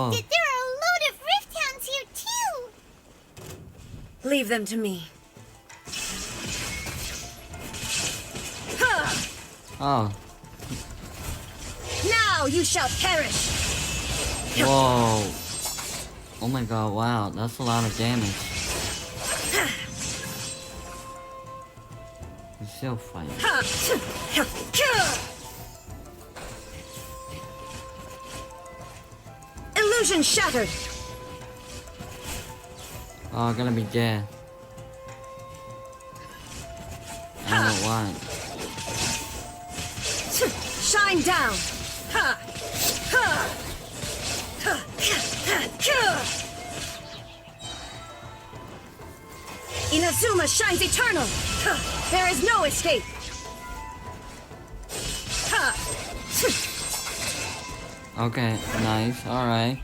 Oh. There are a load of rift hounds here too. Leave them to me. Ha! Oh. Now you shall perish. Whoa. Oh my god, wow, that's a lot of damage. He's still fighting. Illusion shattered. Oh, I'm gonna be dead. I don't know why. Shine down. Ha! Ha! Ha! Inazuma shines eternal. There is no escape. Okay, nice, alright.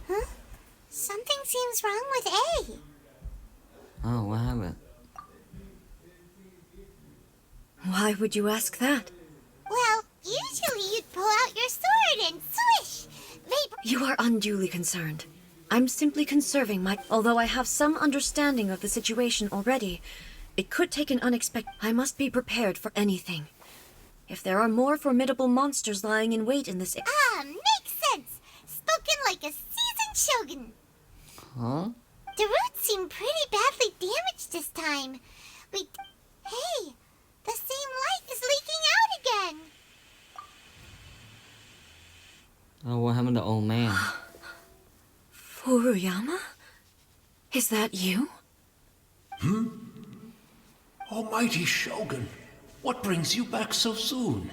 Huh? Something seems wrong with A. Oh, what happened? Why would you ask that? Well, usually you'd pull out your sword and swish. You are unduly concerned. I'm simply conserving my... Although I have some understanding of the situation already, it could take an unexpected... I must be prepared for anything. If there are more formidable monsters lying in wait in this... Makes sense. Spoken like a seasoned shogun. Huh? The roots seem pretty badly damaged this time. Hey, the same light is leaking out again. Oh, what happened to old man? Furuyama? Is that you? Almighty Shogun, what brings you back so soon?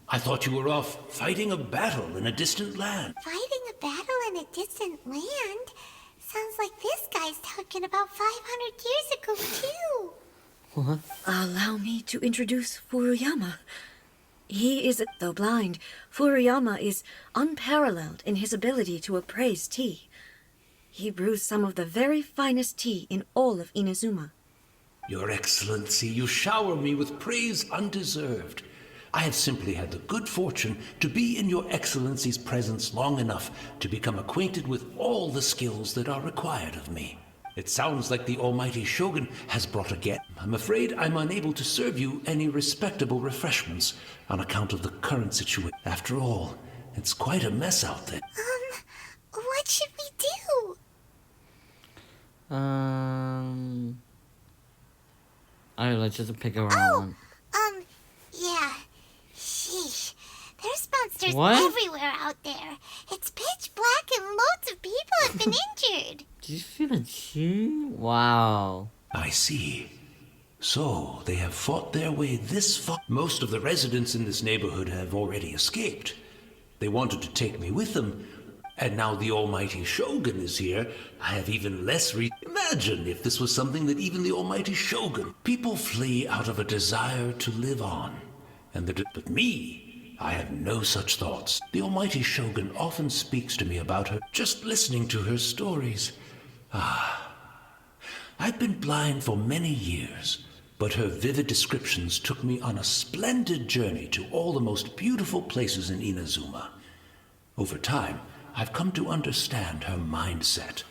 I thought you were off fighting a battle in a distant land. Fighting a battle in a distant land? Sounds like this guy's talking about 500 years ago, too. What? Allow me to introduce Furuyama. He is, though blind, Furuyama is unparalleled in his ability to appraise tea. He brews some of the very finest tea in all of Inazuma. Your Excellency, you shower me with praise undeserved. I have simply had the good fortune to be in your Excellency's presence long enough to become acquainted with all the skills that are required of me. It sounds like the Almighty Shogun has brought a guest. I'm afraid I'm unable to serve you any respectable refreshments on account of the current situation. After all, it's quite a mess out there. What should we do? Alright, let's just pick a random one. Yeah. Sheesh. There's monsters What? everywhere out there. It's pitch black and loads of people have been injured. Did you see the chi? Wow. I see. So, they have fought their way this far. Most of the residents in this neighborhood have already escaped. They wanted to take me with them, and now the Almighty Shogun is here. I have even less Imagine if this was something that even the Almighty Shogun... People flee out of a desire to live on. But me, I have no such thoughts. The Almighty Shogun often speaks to me about her, just listening to her stories. I've been blind for many years, but her vivid descriptions took me on a splendid journey to all the most beautiful places in Inazuma. Over time, I've come to understand her mindset.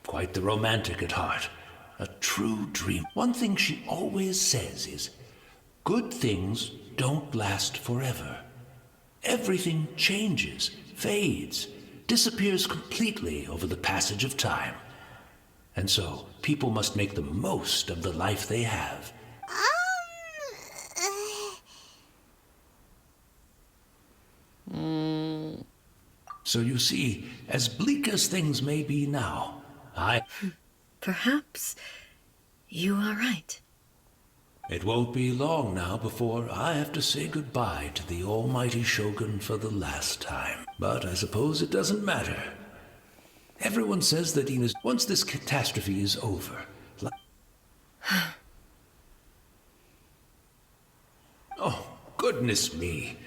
Quite the romantic at heart. A true dream. One thing she always says is, good things don't last forever. Everything changes, fades, disappears completely over the passage of time. And so, people must make the most of the life they have. So you see, as bleak as things may be now, Perhaps you are right. It won't be long now before I have to say goodbye to the Almighty Shogun for the last time. But I suppose it doesn't matter. Everyone says that once this catastrophe is over... Oh, goodness me.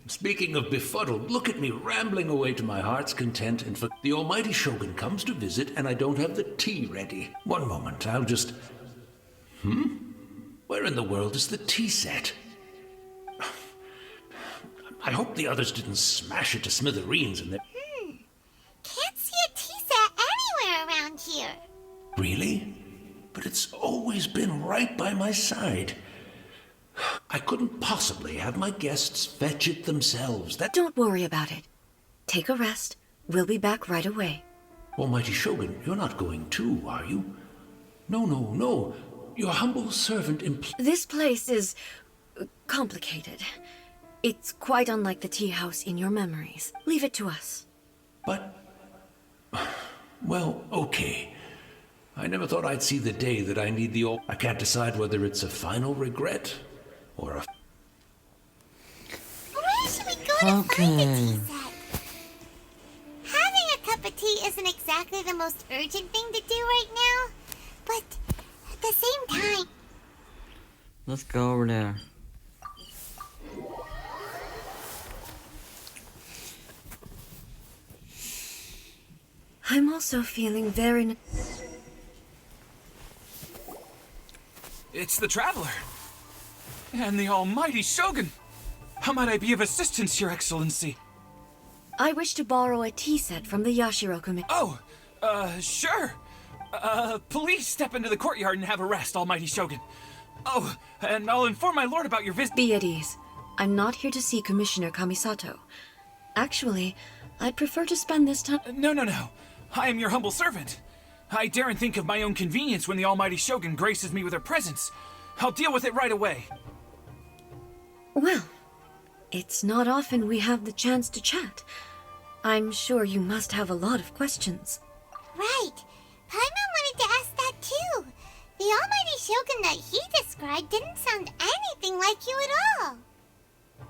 Speaking of befuddled, look at me rambling away to my heart's content, and for the Almighty Shogun comes to visit and I don't have the tea ready. One moment, I'll just... Where in the world is the tea set? I hope the others didn't smash it to smithereens and then... Can't see a tea set anywhere around here. Really? But it's always been right by my side. I couldn't possibly have my guests fetch it themselves. Don't worry about it. Take a rest. We'll be back right away. Almighty Shogun, you're not going too, are you? No. Your humble servant This place is complicated. It's quite unlike the tea house in your memories. Leave it to us. But... Well, okay. I never thought I'd see the day that I need the I can't decide whether it's a final regret or a... Where should we go to find a tea set? Having a cup of tea isn't exactly the most urgent thing to do right now, but at the same time... Let's go over there. I'm also feeling very... It's the Traveler! And the almighty Shogun! How might I be of assistance, Your Excellency? I wish to borrow a tea set from the Yashiro committee. Oh, sure. Please step into the courtyard and have a rest, almighty Shogun. Oh, and I'll inform my lord about your visit. Be at ease. I'm not here to see Commissioner Kamisato. Actually, I'd prefer to spend this time... No. I am your humble servant. I daren't think of my own convenience when the almighty Shogun graces me with her presence. I'll deal with it right away. Well, it's not often we have the chance to chat. I'm sure you must have a lot of questions. Right. Paimon wanted to ask that too. The almighty Shogun that he described didn't sound anything like you at all.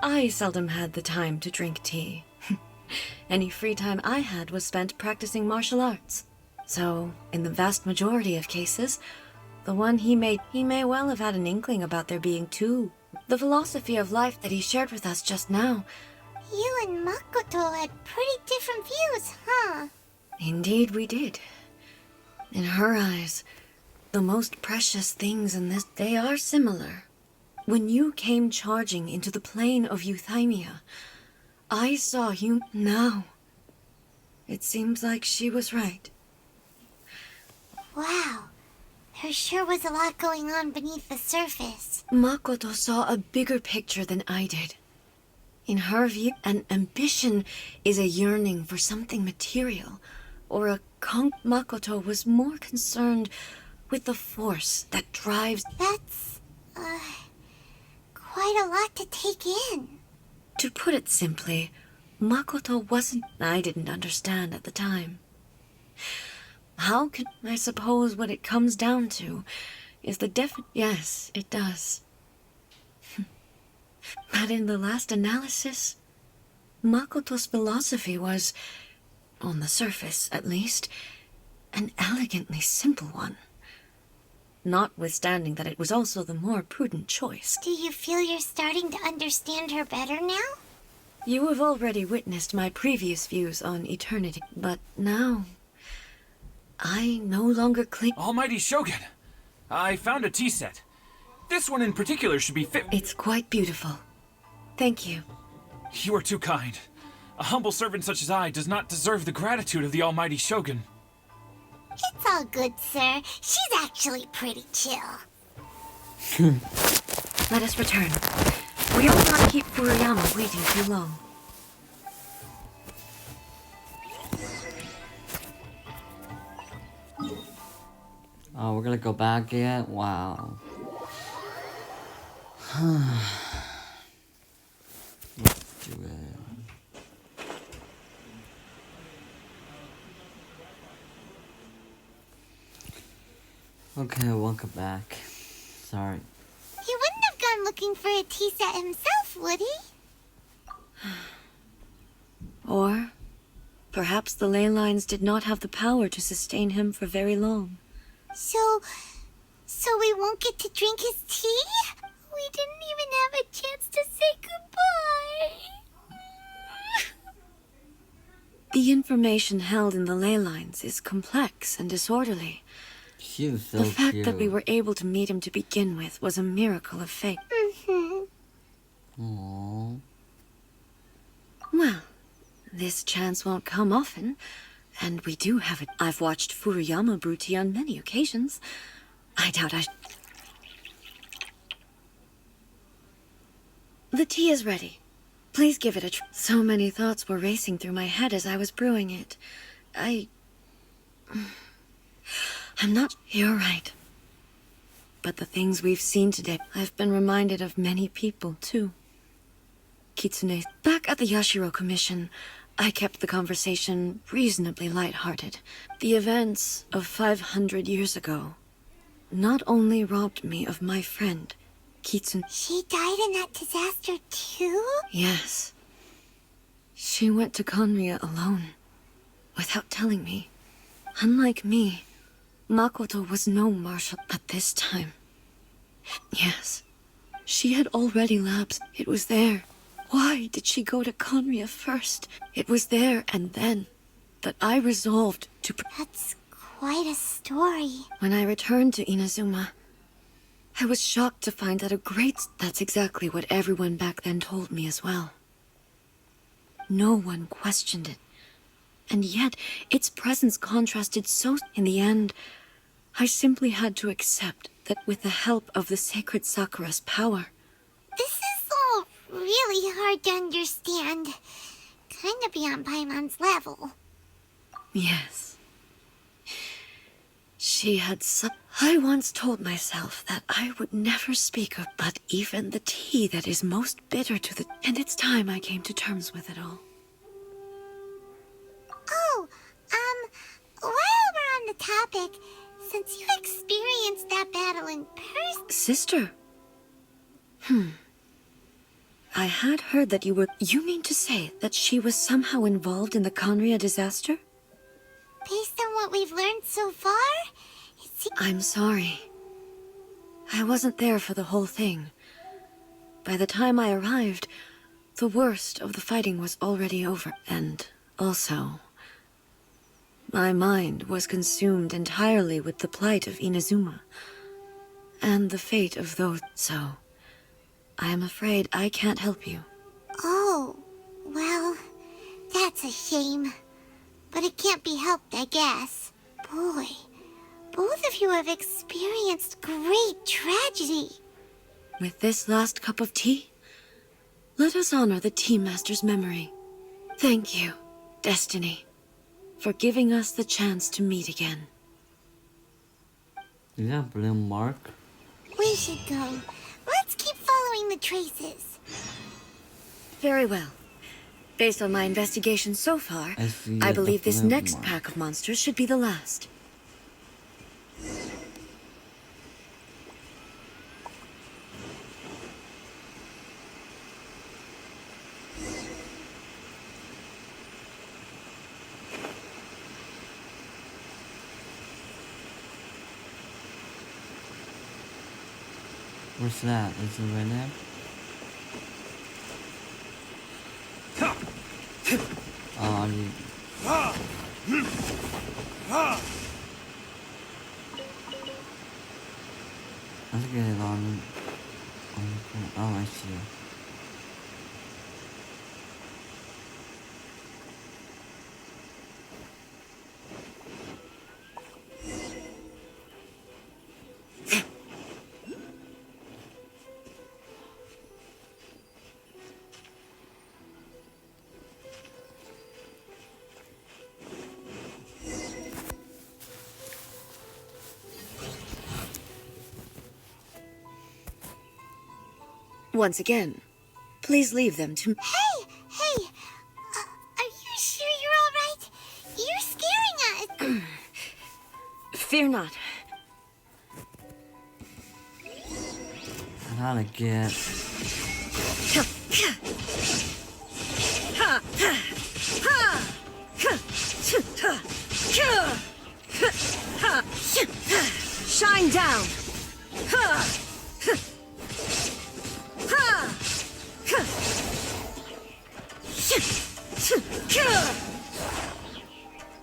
I seldom had the time to drink tea. Any free time I had was spent practicing martial arts. So, in the vast majority of cases, the one he may well have had an inkling about there being two. The philosophy of life that he shared with us just now. You and Makoto had pretty different views, huh? Indeed we did. In her eyes, the most precious things in this, they are similar. When you came charging into the plane of Euthymia, I saw you now. It seems like she was right. Wow. There sure was a lot going on beneath the surface. Makoto saw a bigger picture than I did. In her view, an ambition is a yearning for something material, or a Makoto was more concerned with the force that drives... That's, quite a lot to take in. To put it simply, Makoto wasn't... I didn't understand at the time. How can... I suppose what it comes down to is the Yes, it does. But in the last analysis, Makoto's philosophy was, on the surface at least, an elegantly simple one. Notwithstanding that it was also the more prudent choice. Do you feel you're starting to understand her better now? You have already witnessed my previous views on eternity, but now... I no longer cling... Almighty Shogun! I found a tea set. This one in particular should be fit... It's quite beautiful. Thank you. You are too kind. A humble servant such as I does not deserve the gratitude of the almighty Shogun. It's all good, sir. She's actually pretty chill. Let us return. We don't want to keep Furuyama waiting too long. Oh, we're gonna go back yet? Wow. Let's do it. Okay, welcome back. Sorry. He wouldn't have gone looking for a tea set himself, would he? Or perhaps the ley lines did not have the power to sustain him for very long. So we won't get to drink his tea? We didn't even have a chance to say goodbye. The information held in the ley lines is complex and disorderly. She is so The fact cute. that we were able to meet him to begin with was a miracle of fate. Mm-hmm. Aww. This chance won't come often, and we do have it. I've watched Furuyama brew tea on many occasions. I doubt I... The tea is ready. Please give it a try. So many thoughts were racing through my head as I was brewing it. I'm not... You're right. But the things we've seen today, I've been reminded of many people, too. Kitsune. Back at the Yashiro Commission, I kept the conversation reasonably lighthearted. The events of 500 years ago not only robbed me of my friend, Kitsune... She died in that disaster too? Yes. She went to Conria alone, without telling me. Unlike me, Makoto was no marshal at this time. Yes, she had already lapsed. It was there. Why did she go to Conria first? It was there and then that I resolved to... That's quite a story. When I returned to Inazuma, I was shocked to find that That's exactly what everyone back then told me as well. No one questioned it. And yet, its presence contrasted so... In the end, I simply had to accept that with the help of the sacred Sakura's power... This is all really hard to understand. Kinda beyond Paimon's level. Yes. She had I once told myself that I would never speak of but even the tea that is most bitter to the... And it's time I came to terms with it all. Oh, while we're on the topic, since you experienced that battle in person... Sister? I had heard that you were... You mean to say that she was somehow involved in the Conria disaster? Based on what we've learned so far, it seems... I'm sorry. I wasn't there for the whole thing. By the time I arrived, the worst of the fighting was already over. And also, my mind was consumed entirely with the plight of Inazuma and the fate of those. So, I am afraid I can't help you. Oh, well, that's a shame. But it can't be helped, I guess. Boy, both of you have experienced great tragedy. With this last cup of tea, let us honor the Tea Master's memory. Thank you, Destiny, for giving us the chance to meet again. Is that blue mark? We should go. Let's keep following the traces. Very well. Based on my investigation so far, I believe this next pack of monsters should be the last. What's that? Is it right now? Oh, let's get it on. Oh, I see. Once again, please leave them to... Hey! Are you sure you're all right? You're scaring us! Fear not. How to get... Shine down!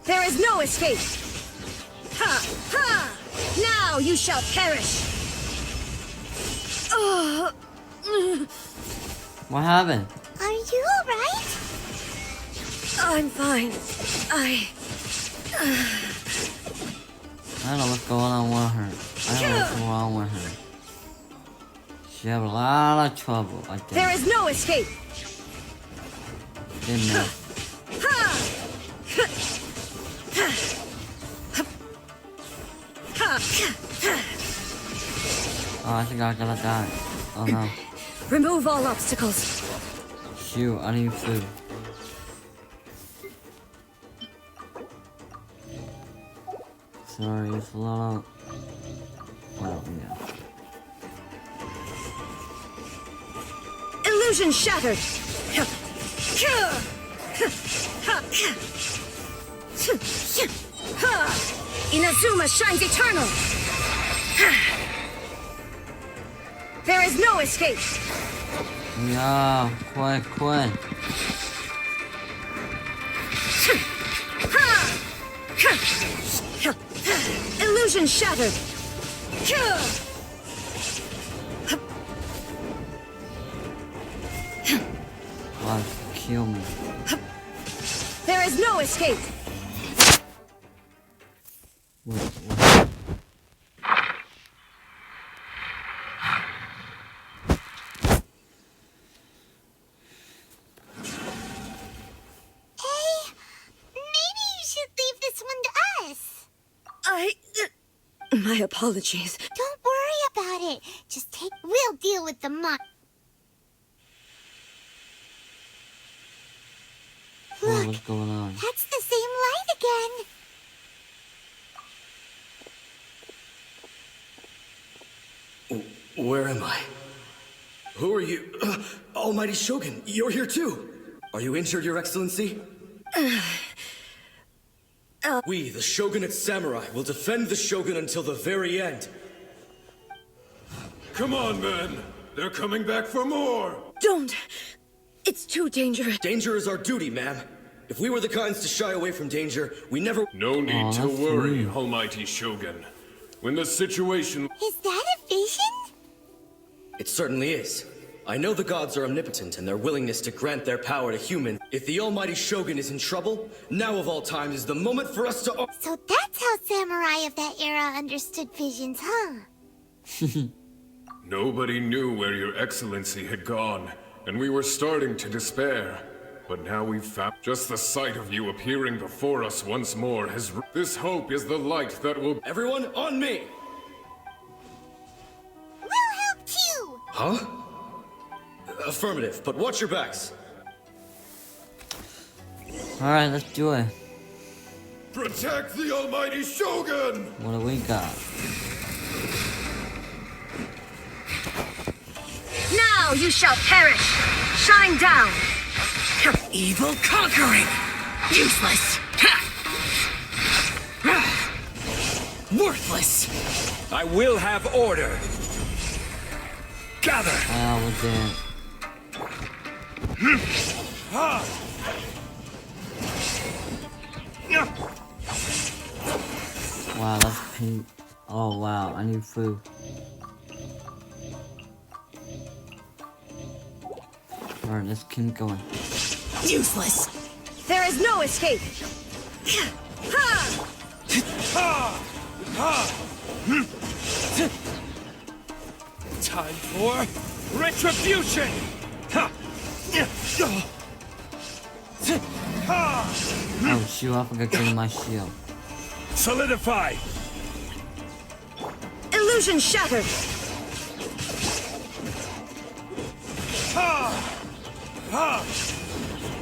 There is no escape! Now you shall perish! What happened? Are you all right? I'm fine. I don't know what's going on with her. I don't know what's wrong with her. She have a lot of trouble, I think. There is no escape. Didn't know. Oh, I think I gotta die. Oh no. Remove all obstacles. Shoot, I need food. Sorry, it's a lot of... Well, yeah. Illusion shattered. Inazuma shines eternal. There is no escape. Yeah, quick. Illusion shattered. Wow, kill me. There is no escape. What? Maybe you should leave this one to us. My apologies. Don't worry about it. We'll deal with the mon. Oh, what's going on? That's the same light again. Where am I? Who are you? Almighty Shogun, you're here too. Are you injured, Your Excellency? We, the Shogunate Samurai, will defend the Shogun until the very end. Come on, men. They're coming back for more. Don't. It's too dangerous. Danger is our duty, ma'am. If we were the kinds to shy away from danger, we never... No need to that's worry, rude. Almighty Shogun. When the situation... Is that a vision? It certainly is. I know the gods are omnipotent and their willingness to grant their power to humans. If the Almighty Shogun is in trouble, now of all times is the moment for us to... So that's how samurai of that era understood visions, huh? Nobody knew where Your Excellency had gone, and we were starting to despair. But now we've found just the sight of you appearing before us once more has... This hope is the light that will... Everyone, on me! We'll help too! Huh? Affirmative, but watch your backs. Alright, let's do it. Protect the Almighty Shogun! What do we got? Now you shall perish. Shine down. Evil conquering. Useless. Worthless. I will have order. Gather. Ah, we're dead. Wow, that's pink. Oh wow, I need food. Alright, let's keep going. Useless. There is no escape. Time for retribution. Oh shoot, I forgot to get my shield. Solidify. Illusion shattered.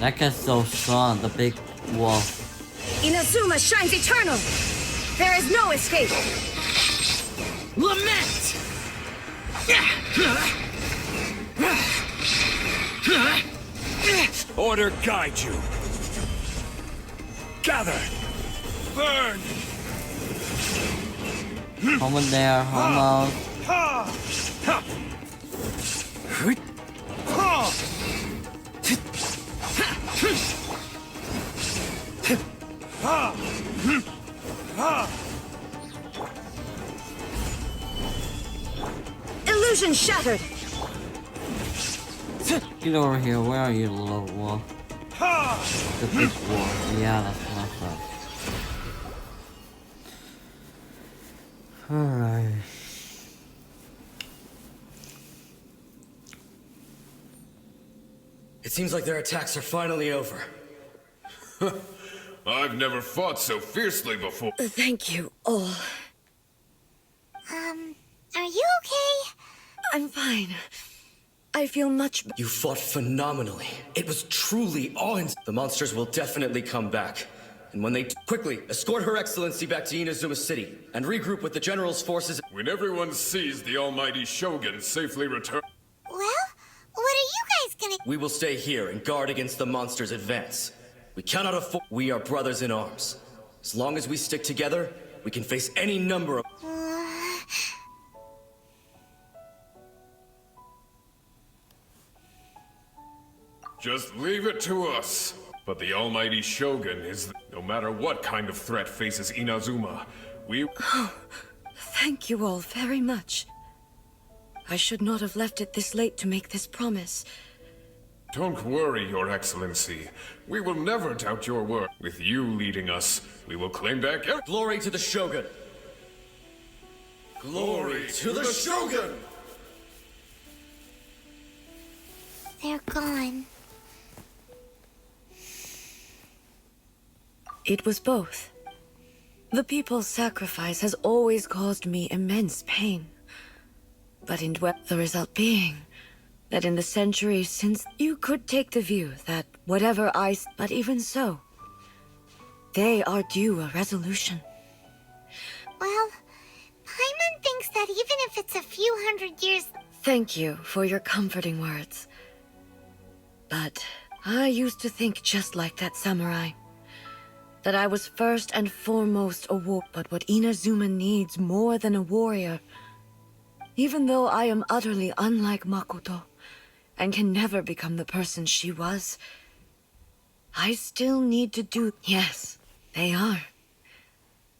That guy's so strong, the big wolf. Inazuma shines eternal. There is no escape. Lament. Order guide you. Gather. Burn. Almost there, almost. Illusion shattered. Get over here, where are you, little wolf? The big war. Yeah, that's what I thought. Alright. It seems like their attacks are finally over. I've never fought so fiercely before. Thank you all. Are you okay? I'm fine. I feel much You fought phenomenally. It was truly awe-inspiring. The monsters will definitely come back. And when they quickly escort Her Excellency back to Inazuma City and regroup with the General's forces. When everyone sees the almighty Shogun safely return. Well, what are you guys gonna... We will stay here and guard against the monsters' advance. We cannot afford. We are brothers in arms. As long as we stick together, we can face any number of. Just leave it to us. But the almighty Shogun is. No matter what kind of threat faces Inazuma, we. Thank you all very much. I should not have left it this late to make this promise. Don't worry, Your Excellency. We will never doubt your word. With you leading us, we will claim back. Glory to the Shogun! Glory to the Shogun! They're gone. It was both. The people's sacrifice has always caused me immense pain. But in the result being that in the centuries since, you could take the view that whatever but even so, they are due a resolution. Well, Paimon thinks that even if it's a few hundred years... Thank you for your comforting words. But I used to think just like that samurai. That I was first and foremost a warrior. But what Inazuma needs more than a warrior, even though I am utterly unlike Makoto, and can never become the person she was, I still need to do... Yes, they are.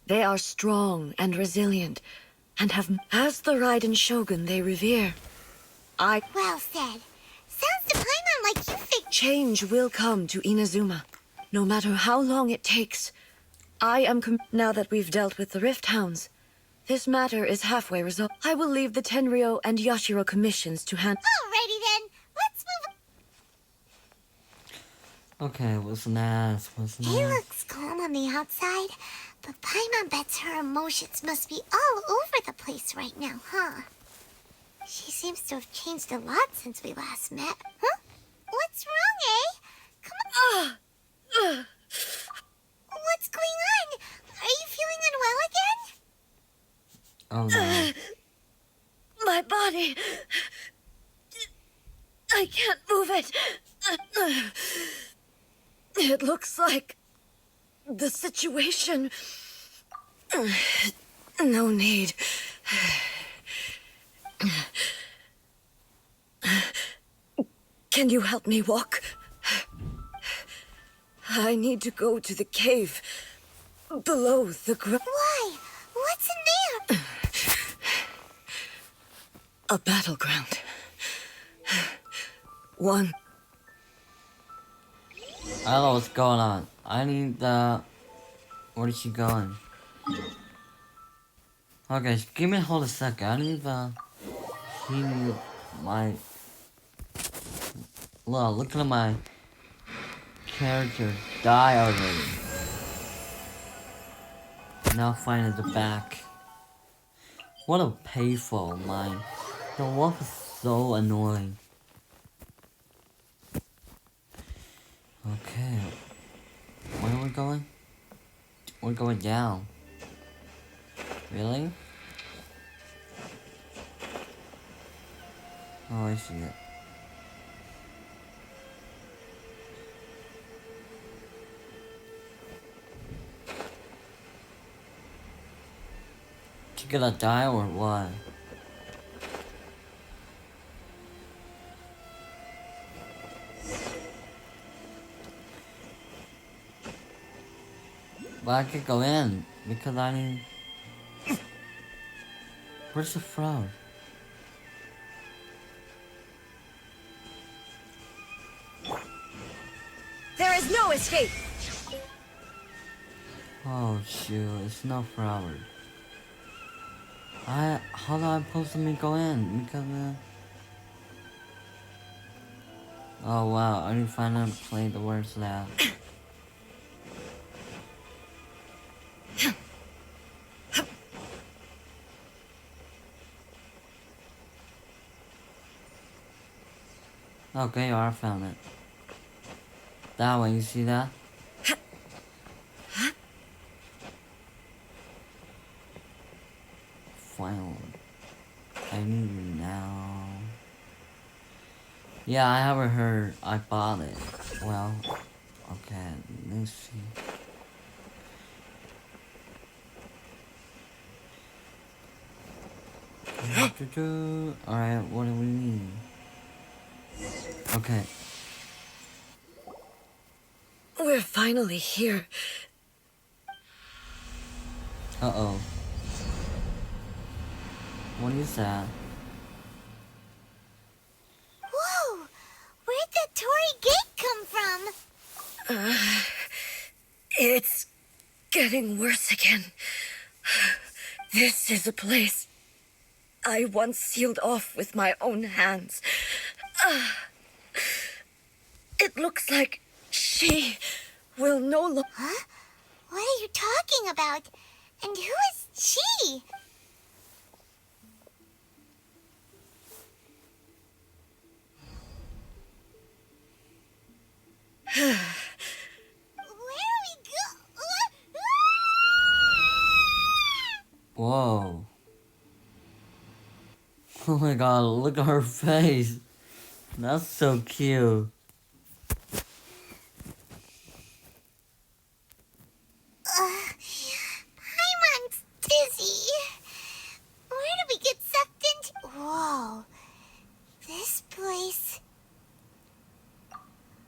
They are strong and resilient, and have... As the Raiden Shogun they revere, Well said. Sounds to Paimon like you think... Change will come to Inazuma, no matter how long it takes. I am now that we've dealt with the Rift Hounds, this matter is halfway resolved. I will leave the Tenryo and Yashiro commissions to hand... Alrighty then. Let's move... Okay, what's next? He looks calm on the outside, but Paimon bets her emotions must be all over the place right now, huh? She seems to have changed a lot since we last met. Huh? What's wrong, eh? Come on. What's going on? Are you feeling unwell again? Oh no. My body... I can't move it. It looks like... the situation... No need. Can you help me walk? I need to go to the cave below the ground. Why? What's in there? A battleground. One. I don't know what's going on. I need the... Where is she going? Okay, give me hold a second. I need the... He need my... Look at my... character die already. Now finally the back. What a painful line. The wolf is so annoying. Okay. Where are we going? We're going down. Really? Oh, I see it. You gonna die or what? But I could go in because I need... Where's the frog? There is no escape! Oh shoot, it's not forever. How do I supposed to go in? Because oh wow, I didn't find out play the words that. Okay, I found it. That way, you see that? Finally. I need it now. Yeah, I haven't heard. I bought it. Well, okay, let's see. Alright, what do we need? Okay. We're finally here. Uh-oh. What is that? Whoa! Where'd that Torii gate come from? It's getting worse again. This is a place I once sealed off with my own hands. It looks like she will no longer... Huh? What are you talking about? And who is she? Where do we go? Whoa. Oh my god, look at her face. That's so cute. Paimon's dizzy. Where did we get sucked into? Whoa. This place.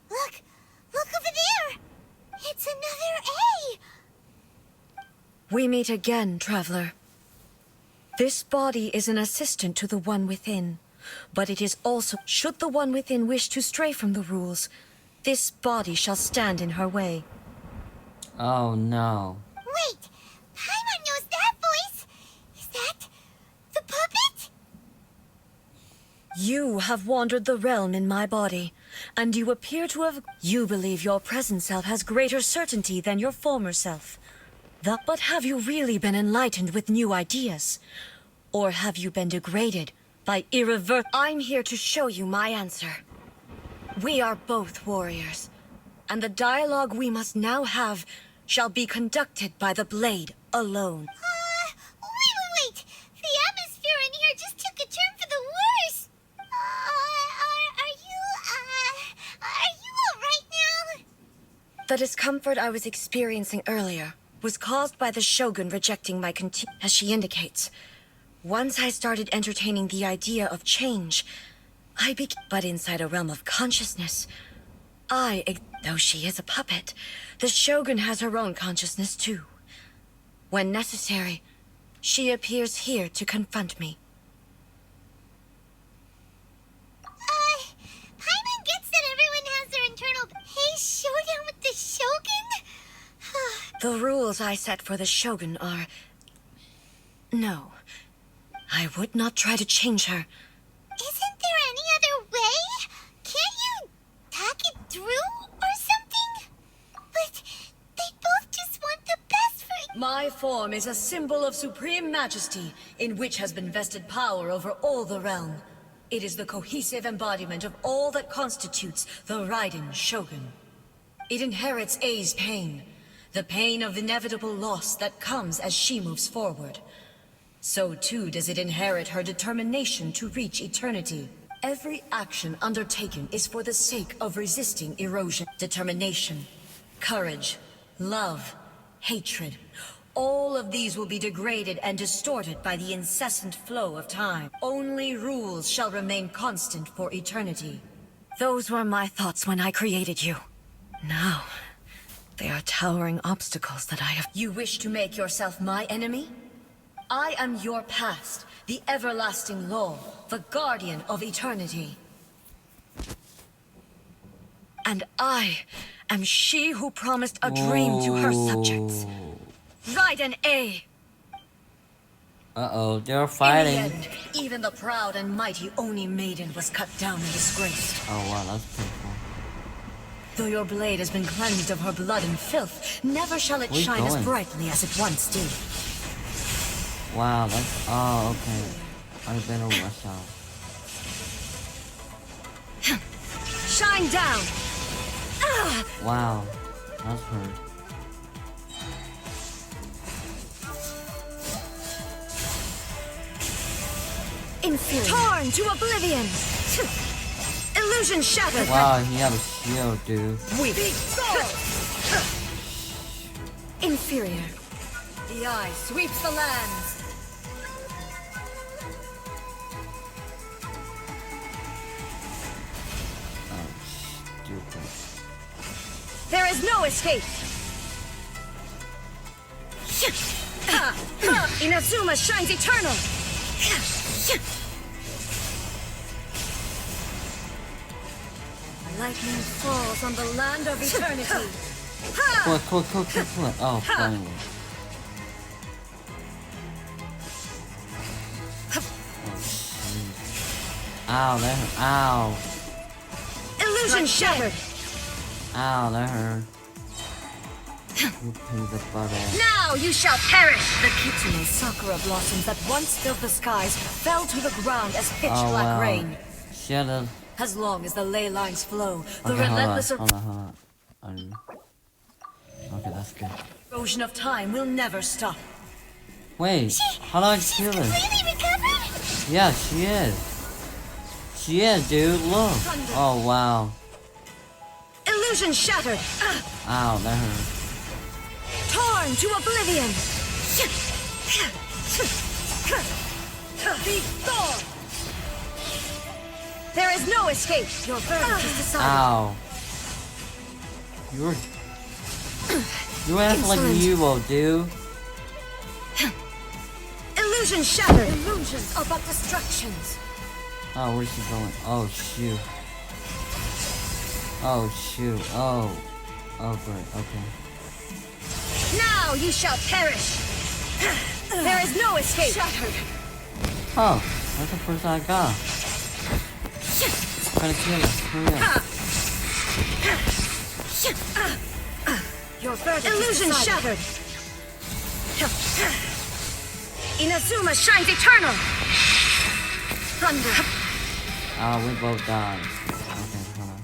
Look! Look over there! It's another A! We meet again, traveler. This body is an assistant to the one within, but it is also, should the one within wish to stray from the rules, this body shall stand in her way. Oh no. Wait! Paimon knows that voice! Is that the puppet? You have wandered the realm in my body, and you appear to have... You believe your present self has greater certainty than your former self. But have you really been enlightened with new ideas? Or have you been degraded by I'm here to show you my answer. We are both warriors, and the dialogue we must now have shall be conducted by the blade alone. Wait! The atmosphere in here just took a turn for the worse! Are you alright now? The discomfort I was experiencing earlier was caused by the Shogun rejecting my as she indicates. Once I started entertaining the idea of change, but inside a realm of consciousness. Though she is a puppet, the Shogun has her own consciousness too. When necessary, she appears here to confront me. Paimon gets that everyone has their internal... Hey, showdown with the Shogun? The rules I set for the Shogun are... No. I would not try to change her. Isn't there any other way? Can't you talk it through or something? But they both just want the best for... My form is a symbol of supreme majesty, in which has been vested power over all the realm. It is the cohesive embodiment of all that constitutes the Raiden Shogun. It inherits A's pain, the pain of inevitable loss that comes as she moves forward. So too does it inherit her determination to reach eternity. Every action undertaken is for the sake of resisting erosion. Determination, courage, love, hatred. All of these will be degraded and distorted by the incessant flow of time. Only rules shall remain constant for eternity. Those were my thoughts when I created you. Now, they are towering obstacles that I have... You wish to make yourself my enemy? I am your past, the everlasting law, the guardian of eternity. And I am she who promised a dream to her subjects. Ride an A. Uh-oh, they're In fighting. the end, even the proud and mighty Oni maiden was cut down and disgraced. Oh wow, that's painful. Though your blade has been cleansed of her blood and filth, never shall it Where you shine as going? brightly as it once did. Wow, that's oh okay. I better rush out. Shine down! Ah! Wow, that's hurt. Inferior. Torn to oblivion! Illusion shattered! Wow, he had a shield, dude. Weak. Inferior. The eye sweeps the lands. Oh, stupid. There is no escape. Inazuma shines eternal. Lightning falls on the land of eternity. Quick. Oh, finally. Ow, that hurt. Ow. Illusion shattered. Ow, that hurt. You pinned the butt ass. Now you shall perish! The kitsune sakura blossoms that once filled the skies fell to the ground as pitch Oh, black wow. rain. Shut up. As long as the ley lines flow, the Okay, relentless hold on. Okay, that's good. erosion of time will never stop. Wait, how do I kill her? Completely recovered? Yeah, she is. She is, dude. Look. Oh, wow. Illusion shattered! Ow, that hurt. Torn to oblivion! Be gone! There is no escape! Your verdict is decided. Ow. You're acting like Insolent. evil, dude. Illusion shattered! Illusions are but distractions. Oh, where's she going? Oh, shoot. Oh, shoot. Oh. Oh, great. Okay. Now you shall perish! There is no escape! Shattered! Oh, that's the first I got. Trying to kill her. Hurry up. Your verdict illusion shattered! Inazuma shines eternal! Thunder! Oh, we both died. Okay, hold on.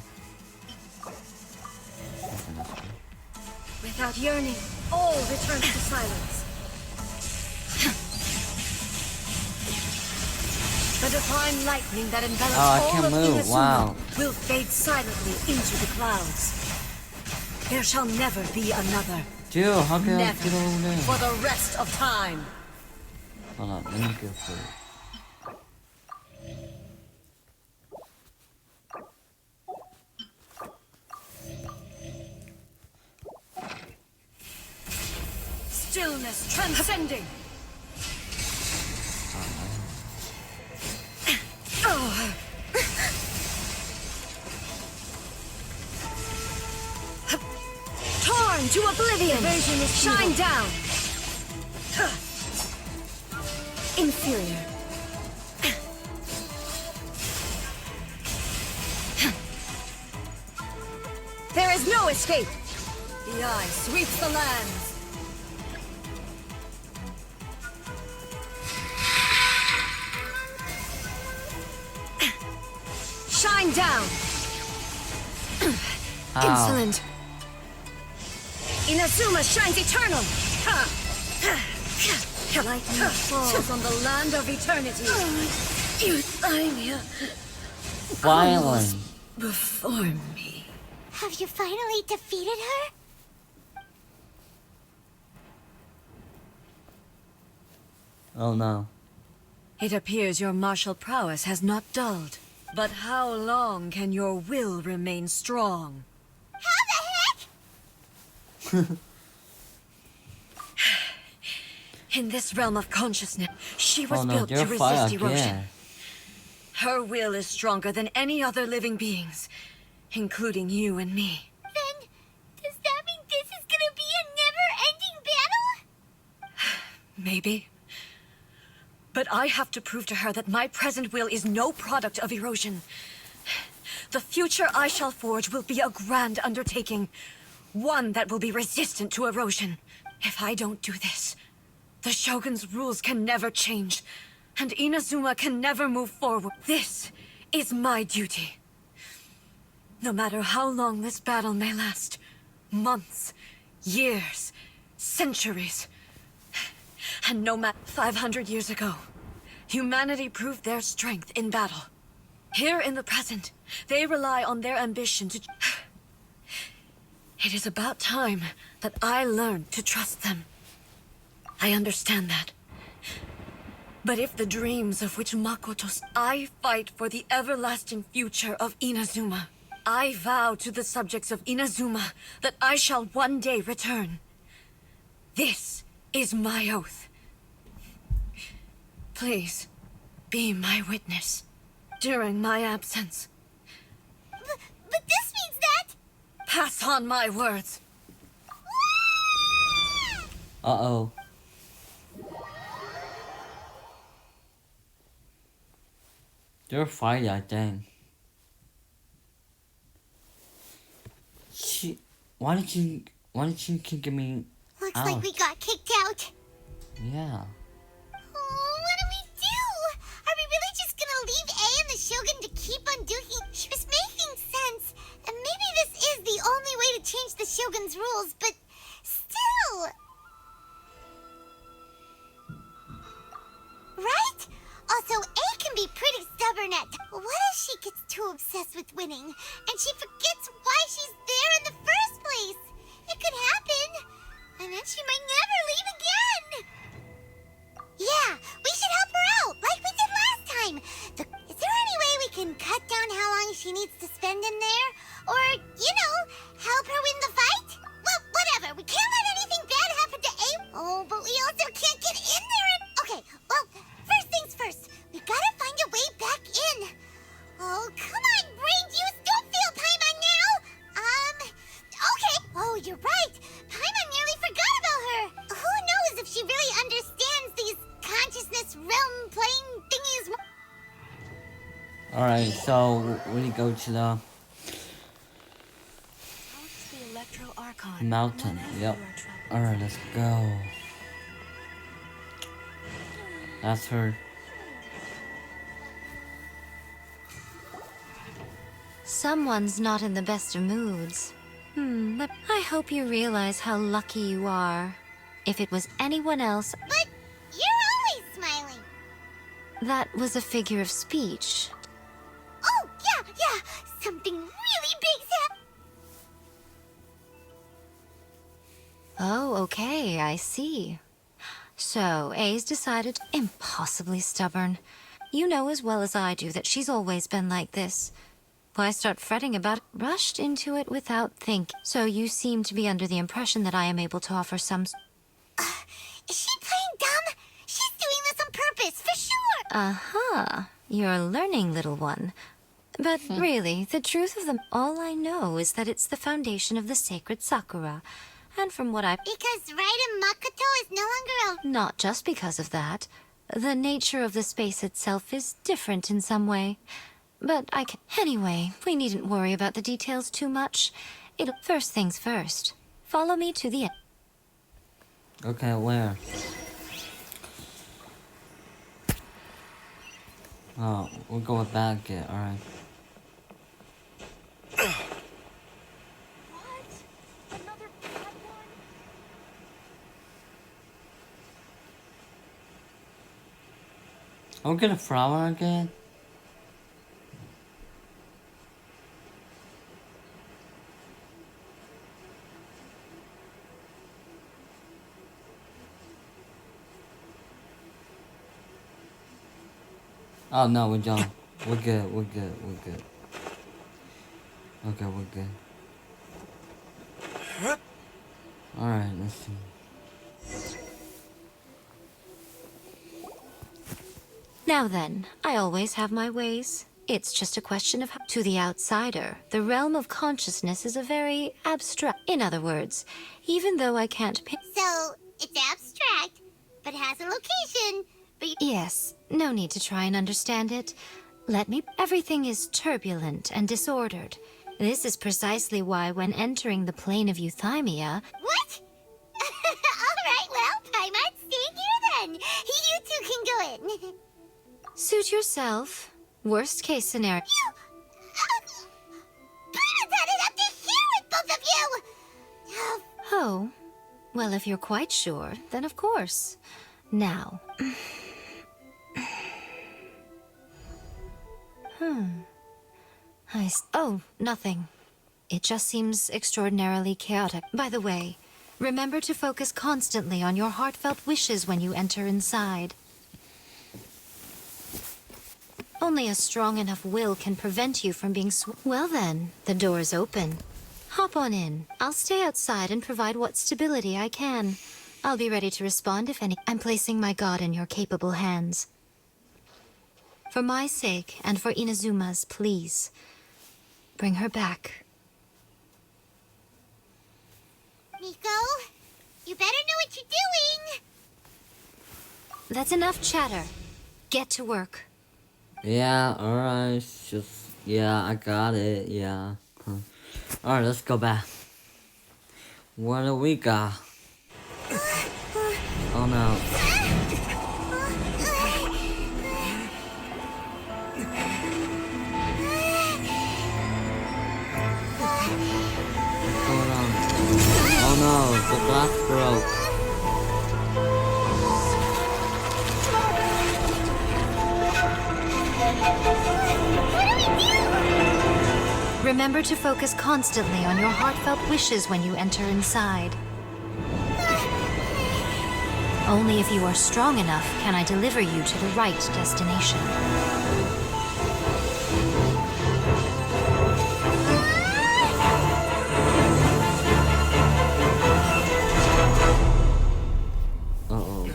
Okay, that's good. Without yearning, all returns to silence. The divine lightning that envelops Oh, I all can't of move. Inazuma Wow. will fade silently into the clouds. There shall never be another. Dude, how can I Never. get over there? For the rest of time. Hold on, let me go for it. Stillness transcending. Oh. Torn to oblivion. Shine down. Inferior. There is no escape. The eye sweeps the lands. Shine down. Ow. Insolent. Inazuma shines eternal. Lightning falls on the land of eternity. Euthymia Violent. before me. Have you finally defeated her? Oh no. It appears your martial prowess has not dulled. But how long can your will remain strong? How the heck? In this realm of consciousness, she was Oh no, built to you're fire resist erosion. again. Her will is stronger than any other living beings, including you and me. Then Maybe. But I have to prove to her that my present will is no product of erosion. The future I shall forge will be a grand undertaking. One that will be resistant to erosion. If I don't do this, the Shogun's rules can never change, and Inazuma can never move forward. This is my duty. No matter how long this battle may last, months, years, centuries, and no matter 500 years ago, humanity proved their strength in battle. Here in the present, they rely on their ambition to... It is about time that I learn to trust them. I understand that. But if the dreams of which I fight for the everlasting future of Inazuma. I vow to the subjects of Inazuma that I shall one day return. This is my oath. Please, be my witness during my absence. But this means that... Pass on my words. Uh-oh. They're fighting, I think. Why did you kick me Looks out? like we got kicked out. Yeah. Oh, what do we do? Are we really just gonna leave A and the Shogun to keep on doing... It's making sense. And maybe this is the only way to change the Shogun's rules, but still... Right? Also, A can be pretty stubborn at... What if she gets too obsessed with winning, and she forgets why she's there in the first place? It could happen. And then she might never leave again. Yeah, we should help her out, like we did last time. Is there any way we can cut down how long she needs to spend in there? Or, help her win the fight? Well, whatever. We can't let anything bad happen to A. Oh, but we also can't get in there and... Okay, well, first things first. We gotta find a way back in. Oh, come on, brain juice. Don't feel Paimon now. Okay. Oh, you're right. Paimon nearly forgot about her. Who knows if she really understands these consciousness realm playing thingies. Alright, so we go to the mountain. Yep. Alright, let's go. That's her. Someone's not in the best of moods. I hope you realize how lucky you are. If it was anyone else, But you're always smiling. that was a figure of speech. Oh, yeah. Something really big's happening. Oh, okay, I see. So, A's decided impossibly stubborn. You know as well as I do that she's always been like this. Why start fretting about it? Rushed into it without thinking. So you seem to be under the impression that I am able to offer some... Is she playing dumb? She's doing this on purpose, for sure. Uh-huh. You're learning, little one. But really, the truth of them, all I know is that it's the foundation of the sacred Sakura. And from what I... Because Raiden Makoto is no longer a... Not just because of that. The nature of the space itself is different in some way. But I can... Anyway, we needn't worry about the details too much. First things first. Follow me to the... Okay, where? Oh, we'll go with back it, alright. I'll get a flower again. Oh no, we don't. We're good. Okay, we're good. Alright, let's see. Now then, I always have my ways. It's just a question of how... To the outsider, the realm of consciousness is a very abstract... In other words, even though I can't... So, it's abstract, but has a location. But you Yes, no need to try and understand it. Let me. Everything is turbulent and disordered. This is precisely why, when entering the plane of Euthymia, what? All right, well, Paimon, stay here then. You two can go in. suit yourself. Worst case scenario. Paimon's had it up to here with both of you. Oh, well, if you're quite sure, then of course. Now. Oh, nothing. It just seems extraordinarily chaotic. By the way, remember to focus constantly on your heartfelt wishes when you enter inside. Only a strong enough will can prevent you from being Well then, the door's open. Hop on in. I'll stay outside and provide what stability I can. I'll be ready to respond if any. I'm placing my god in your capable hands. For my sake, and for Inazuma's, please. Bring her back. Miko, you better know what you're doing. That's enough chatter. Get to work. Yeah, alright. Just, yeah, I got it. Yeah. Huh. Alright, let's go back. What do we got? Oh no. What's going on? Oh no, the glass broke. Remember to focus constantly on your heartfelt wishes when you enter inside. Only if you are strong enough can I deliver you to the right destination. Uh-oh.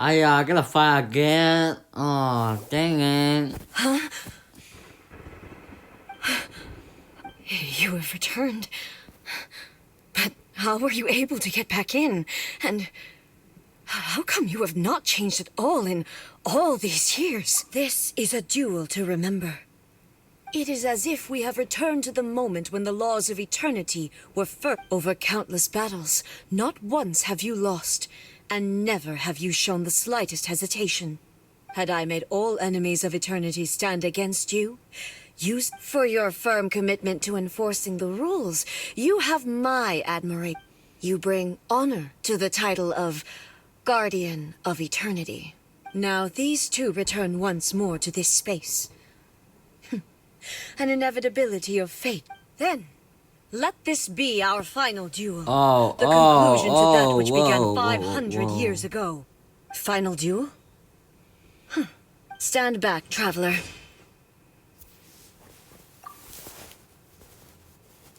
I gotta fight again. Oh, dang it. You have returned. But how were you able to get back in? And how come you have not changed at all in all these years? This is a duel to remember. It is as if we have returned to the moment when the laws of eternity were first. Over countless battles, not once have you lost, and never have you shown the slightest hesitation. Had I made all enemies of eternity stand against you, used for your firm commitment to enforcing the rules, you have my admiration. You bring honor to the title of Guardian of Eternity. Now these two return once more to this space. An inevitability of fate. Then, let this be our final duel. The conclusion to that which began 500 years ago. Final duel? Stand back, traveler.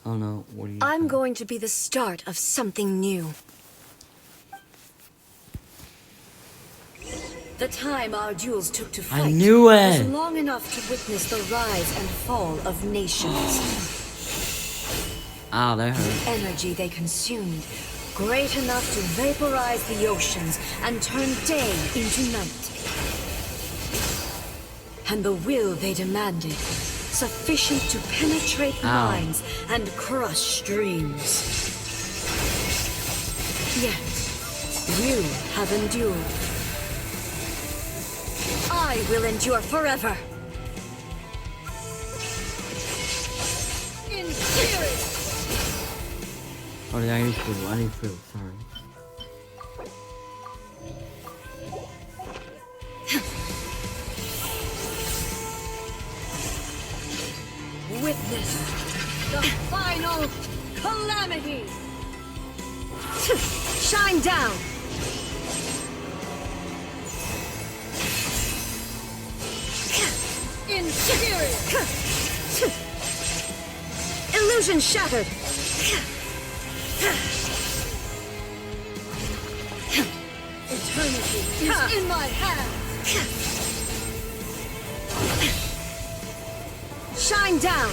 Oh no, what are you I'm going to be the start of something new. The time our duels took to fight I knew it! was long enough to witness the rise and fall of nations. Ow, that hurt. The energy they consumed, great enough to vaporize the oceans and turn day into night. And the will they demanded, sufficient to penetrate minds and crush dreams. Yet, you have endured. I will endure forever. In spirit. Oh, yeah, I need food, sorry. Witness the final calamity. Shine down. In spirit. Illusion shattered. Eternity is in my hands. Shine down.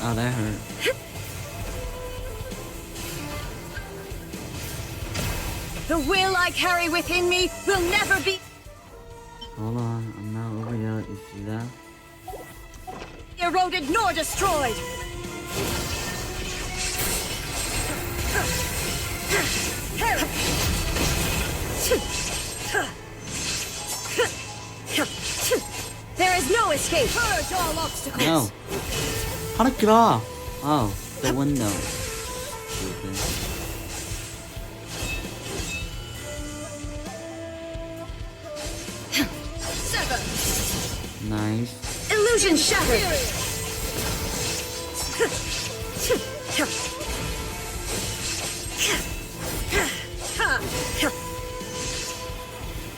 Oh, that hurt. The will I carry within me will never be Hold on, I'm not over yet. You see that? eroded nor destroyed. There is no escape. Purge all obstacles. No. How to get off? Oh, the window. Stupid. Sever. Nice. Illusion shattered.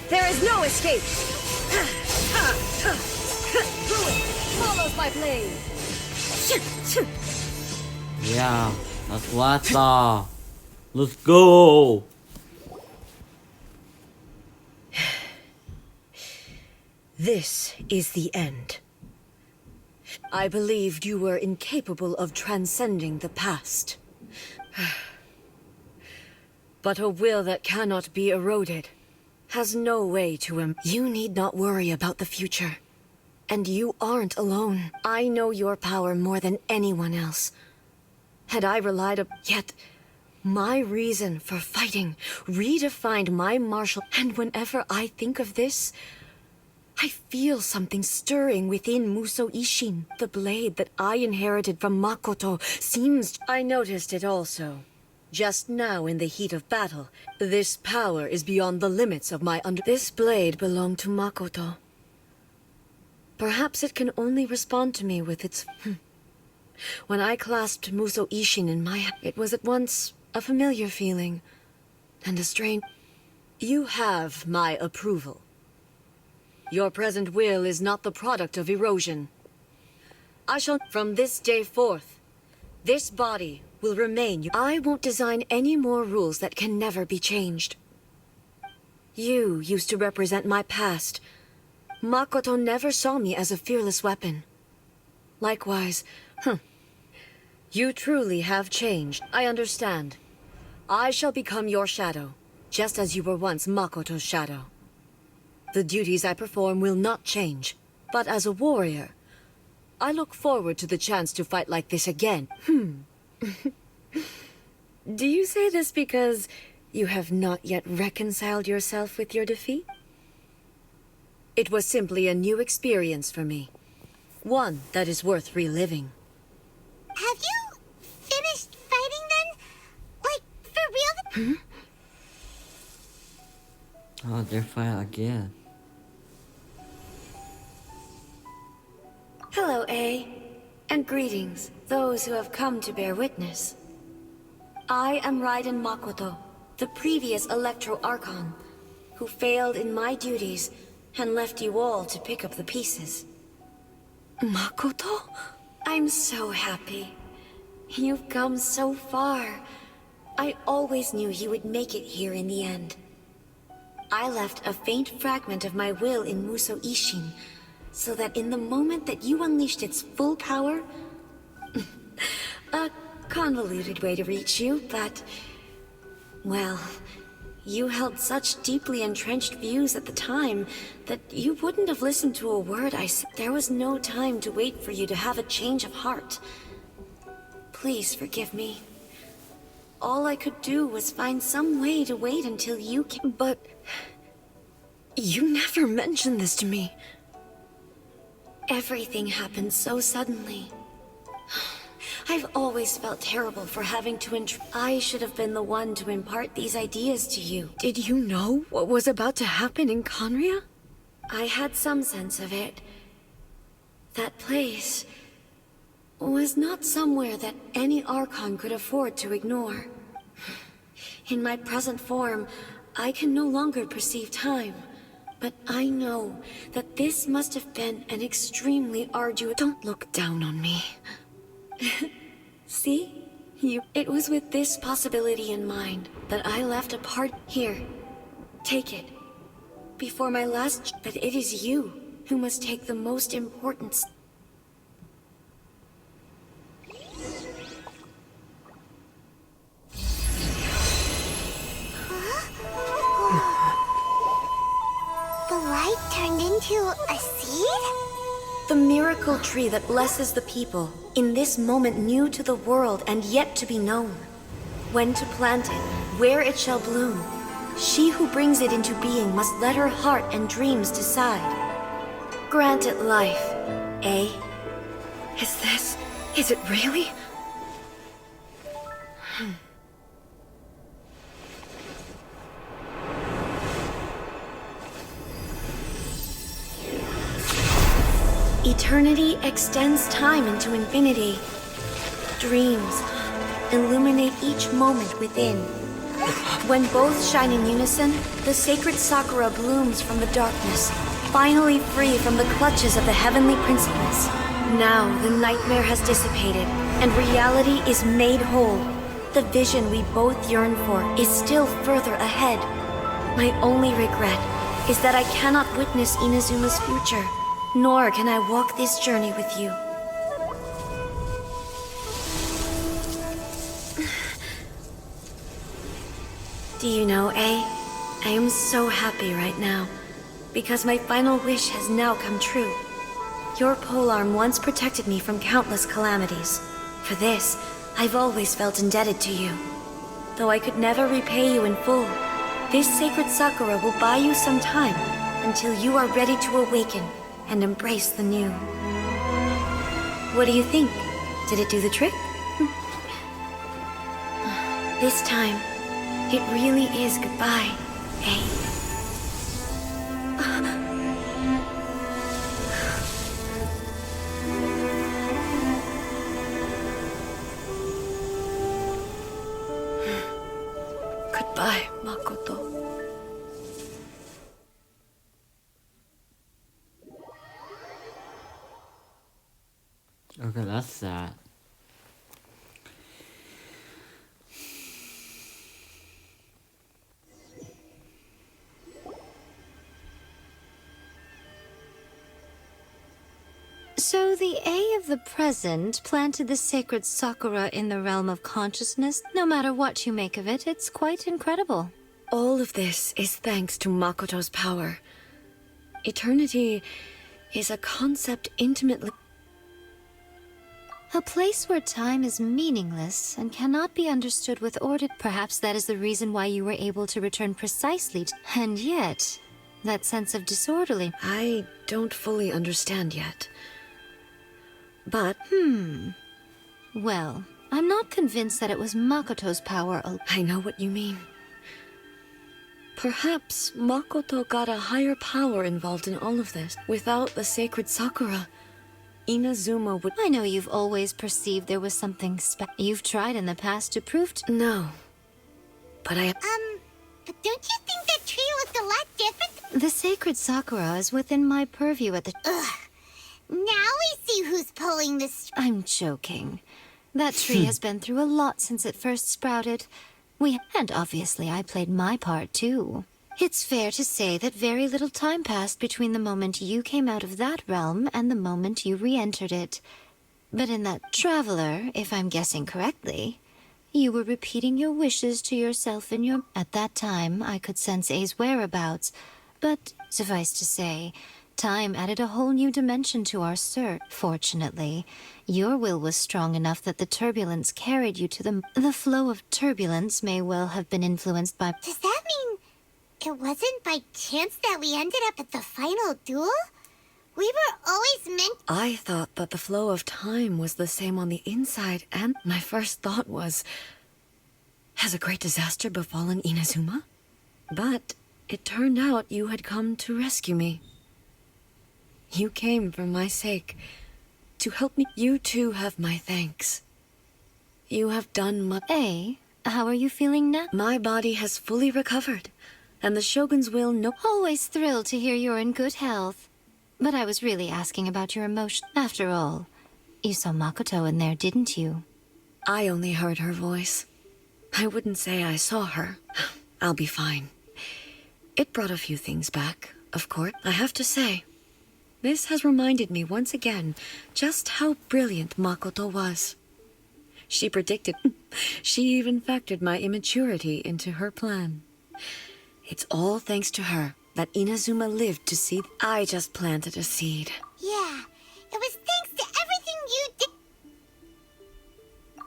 There is no escape. Ruin follows my blade. Yeah, that's what I saw. Let's go. This is the end. I believed you were incapable of transcending the past. But a will that cannot be eroded has no way to You need not worry about the future. And you aren't alone. I know your power more than anyone else. Had I relied upon... Yet, my reason for fighting redefined my martial... And whenever I think of this, I feel something stirring within Muso Ishin. The blade that I inherited from Makoto seems... I noticed it also. Just now in the heat of battle, this power is beyond the limits of my This blade belonged to Makoto. Perhaps it can only respond to me with its... When I clasped Muso Ishin in my hand, it was at once a familiar feeling and a strange... You have my approval. Your present will is not the product of erosion. I shall... From this day forth, this body will remain... I won't design any more rules that can never be changed. You used to represent my past. Makoto never saw me as a fearless weapon. Likewise, you truly have changed. I understand. I shall become your shadow, just as you were once Makoto's shadow. The duties I perform will not change, but as a warrior, I look forward to the chance to fight like this again. Do you say this because you have not yet reconciled yourself with your defeat? It was simply a new experience for me. One that is worth reliving. Have you finished fighting then? Like, for real? Oh, they're fighting again. Hello, A. And greetings, those who have come to bear witness. I am Raiden Makoto, the previous Electro Archon, who failed in my duties and left you all to pick up the pieces. Makoto? I'm so happy. You've come so far. I always knew you would make it here in the end. I left a faint fragment of my will in Muso Ishin, so that in the moment that you unleashed its full power... a convoluted way to reach you, but... Well, you held such deeply entrenched views at the time that you wouldn't have listened to a word I said. There was no time to wait for you to have a change of heart. Please forgive me. All I could do was find some way to wait until you came. But... you never mentioned this to me. Everything happened so suddenly. I've always felt terrible for having to I should have been the one to impart these ideas to you. Did you know what was about to happen in Conria? I had some sense of it. That place was not somewhere that any Archon could afford to ignore. In my present form, I can no longer perceive time. But I know that this must have been an extremely arduous... Don't look down on me. See? It was with this possibility in mind that I left a part here. Take it. Before my last... But it is you who must take the most important... The light turned into a seed? The miracle tree that blesses the people, in this moment new to the world and yet to be known. When to plant it, where it shall bloom. She who brings it into being must let her heart and dreams decide. Grant it life, eh? Is it really? Eternity extends time into infinity. Dreams illuminate each moment within. When both shine in unison, the sacred Sakura blooms from the darkness, finally free from the clutches of the heavenly principles. Now the nightmare has dissipated, and reality is made whole. The vision we both yearn for is still further ahead. My only regret is that I cannot witness Inazuma's future. Nor can I walk this journey with you. Do you know, A? I am so happy right now, because my final wish has now come true. Your polearm once protected me from countless calamities. For this, I've always felt indebted to you. Though I could never repay you in full, this sacred Sakura will buy you some time until you are ready to awaken and embrace the new. What do you think? Did it do the trick? This time, it really is goodbye, eh? Goodbye, Makoto. Okay, that's sad. So the A of the present planted the sacred Sakura in the realm of consciousness. No matter what you make of it, it's quite incredible. All of this is thanks to Makoto's power. Eternity is a concept intimately... A place where time is meaningless and cannot be understood with order. Perhaps that is the reason why you were able to return precisely and yet, that sense of disorderly... I don't fully understand yet. But... Well, I'm not convinced that it was Makoto's power I know what you mean. Perhaps Makoto got a higher power involved in all of this. Without the sacred Sakura, Inazuma would... I know you've always perceived there was something you've tried in the past to prove No. But But don't you think that tree looked a lot different? The sacred Sakura is within my purview at the... Ugh. Now we see who's pulling this... I'm joking. That tree has been through a lot since it first sprouted. And obviously I played my part too. It's fair to say that very little time passed between the moment you came out of that realm and the moment you re-entered it. But in that traveler, if I'm guessing correctly, you were repeating your wishes to yourself in your... At that time, I could sense A's whereabouts, but suffice to say, time added a whole new dimension to our search. Fortunately, your will was strong enough that the turbulence carried you to the... The flow of turbulence may well have been influenced by... Does that mean it wasn't by chance that we ended up at the final duel? We were always meant... I thought that the flow of time was the same on the inside, and my first thought was... Has a great disaster befallen Inazuma? But it turned out you had come to rescue me. You came for my sake, to help me. You too have my thanks. You have done much... A, how are you feeling now? My body has fully recovered, and the Shogun's will no... Always thrilled to hear you're in good health. But I was really asking about your emotion. After all, you saw Makoto in there, didn't you? I only heard her voice. I wouldn't say I saw her. I'll be fine. It brought a few things back, of course. I have to say, this has reminded me once again just how brilliant Makoto was. She predicted, she even factored my immaturity into her plan. It's all thanks to her that Inazuma lived to see. I just planted a seed. Yeah, it was thanks to everything you did.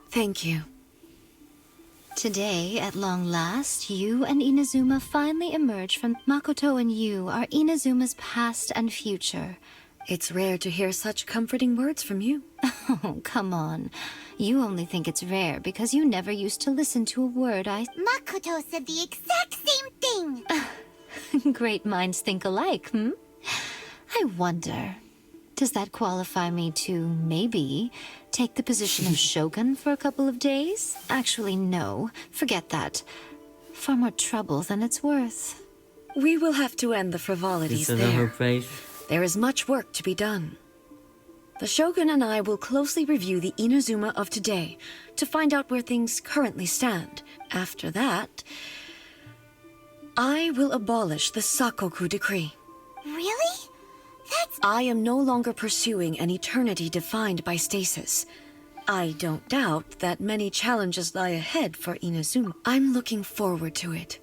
Thank you. Today, at long last, you and Inazuma finally emerge from Makoto, and you are Inazuma's past and future. It's rare to hear such comforting words from you. Oh, come on. You only think it's rare because you never used to listen to a word I... Makoto said the exact same thing. Great minds think alike, hmm? I wonder, does that qualify me to, maybe, take the position of Shogun for a couple of days? Actually, no. Forget that. Far more trouble than it's worth. We will have to end the frivolities This is her there. face. There is much work to be done. The Shogun and I will closely review the Inazuma of today to find out where things currently stand. After that, I will abolish the Sakoku decree. Really? That's... I am no longer pursuing an eternity defined by stasis. I don't doubt that many challenges lie ahead for Inazuma. I'm looking forward to it.